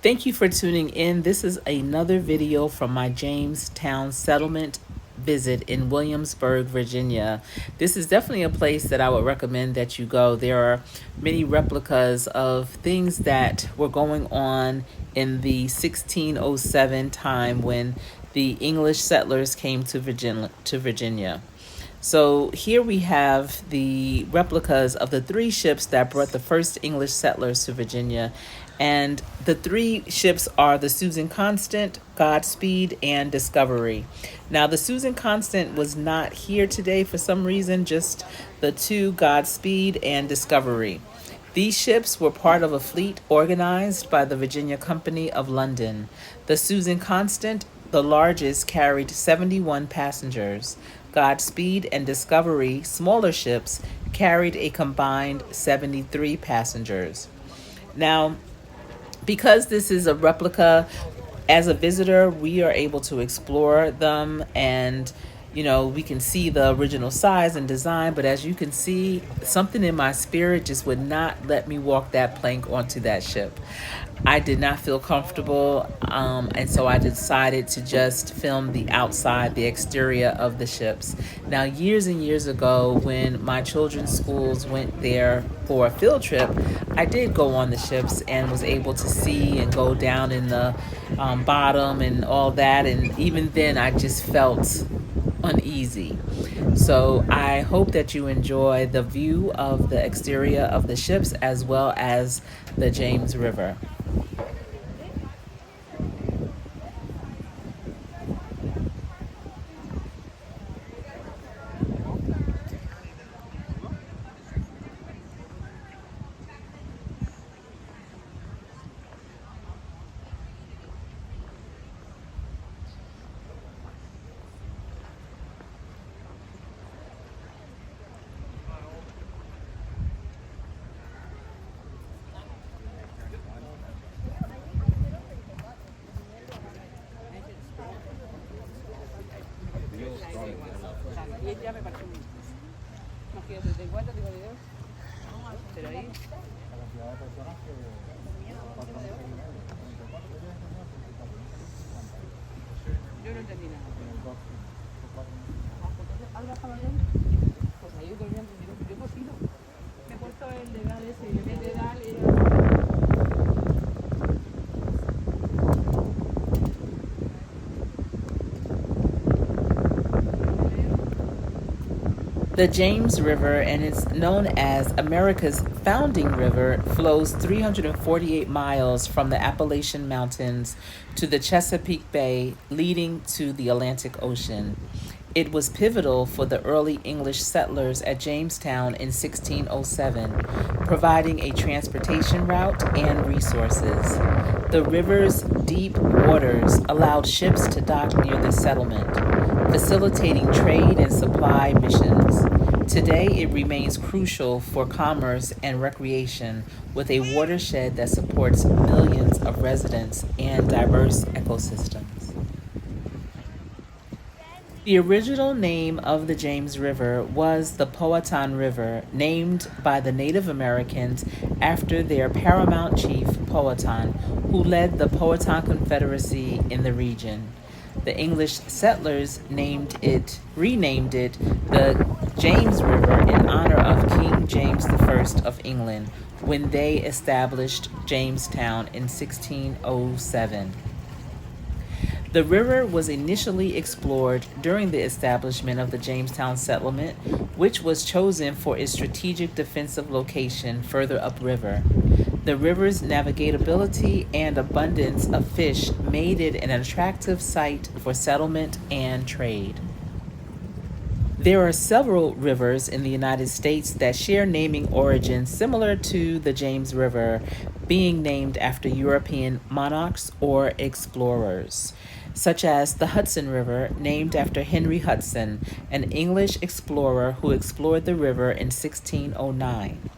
Thank you for tuning in. This is another video from my Jamestown Settlement visit in Williamsburg, Virginia. This is definitely a place that I would recommend that you go. There are many replicas of things that were going on in the 1607 time when the English settlers came to Virginia. So here we have the replicas of the three ships that brought the first English settlers to Virginia. And the three ships are the Susan Constant, Godspeed, and Discovery. Now, the Susan Constant was not here today for some reason, just the two, Godspeed and Discovery. These ships were part of a fleet organized by the Virginia Company of London. The Susan Constant, the largest, carried 71 passengers. Godspeed and Discovery, smaller ships, carried a combined 73 passengers. Now, because this is a replica, as a visitor, we are able to explore them and we can see the original size and design, but as you can see, something in my spirit just would not let me walk that plank onto that ship. I did not feel comfortable, and so I decided to just film the outside, the exterior of the ships. Now, years and years ago, when my children's schools went there for a field trip, I did go on the ships and was able to see and go down in the bottom and all that, and even then I just felt uneasy. So I hope that you enjoy the view of the exterior of the ships as well as the James River. Yo no entendí nada. Algo estaba bien. Pues ahí yo había entendido. Yo pues sí, me he puesto el legal ese y en vez de dar The James River, and it's known as America's founding river, flows 348 miles from the Appalachian Mountains to the Chesapeake Bay, leading to the Atlantic Ocean. It was pivotal for the early English settlers at Jamestown in 1607, providing a transportation route and resources. The river's deep waters allowed ships to dock near the settlement, facilitating trade and supply missions. Today, it remains crucial for commerce and recreation, with a watershed that supports millions of residents and diverse ecosystems. The original name of the James River was the Powhatan River, named by the Native Americans after their paramount chief, Powhatan, who led the Powhatan Confederacy in the region. The English settlers renamed it the James River in honor of King James I of England when they established Jamestown in 1607. The river was initially explored during the establishment of the Jamestown Settlement, which was chosen for its strategic defensive location further upriver. The river's navigability and abundance of fish made it an attractive site for settlement and trade. There are several rivers in the United States that share naming origins similar to the James River, being named after European monarchs or explorers, such as the Hudson River, named after Henry Hudson, an English explorer who explored the river in 1609.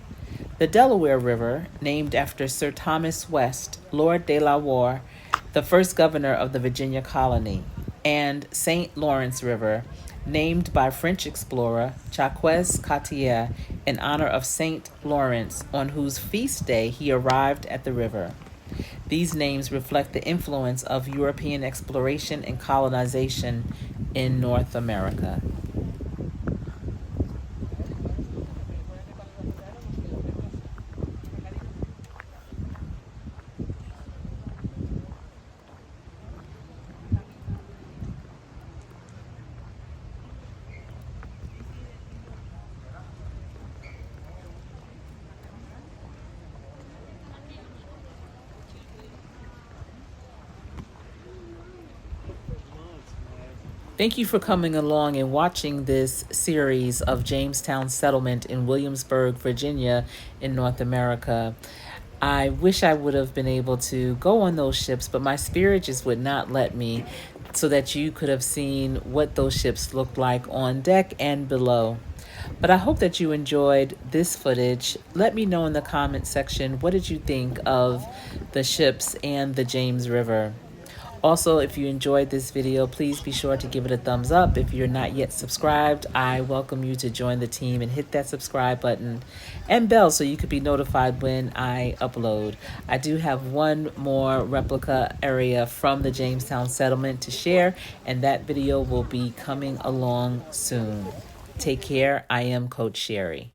The Delaware River, named after Sir Thomas West, Lord de la Warr, the first governor of the Virginia colony, and St. Lawrence River, named by French explorer Jacques Cartier in honor of St. Lawrence, on whose feast day he arrived at the river. These names reflect the influence of European exploration and colonization in North America. Thank you for coming along and watching this series of Jamestown Settlement in Williamsburg, Virginia, in North America. I wish I would have been able to go on those ships, but my spirit just would not let me, so that you could have seen what those ships looked like on deck and below. But I hope that you enjoyed this footage. Let me know in the comment section, what did you think of the ships and the James River? Also, if you enjoyed this video, please be sure to give it a thumbs up. If you're not yet subscribed, I welcome you to join the team and hit that subscribe button and bell so you could be notified when I upload. I do have one more replica area from the Jamestown Settlement to share, and that video will be coming along soon. Take care. I am Coach Sherry.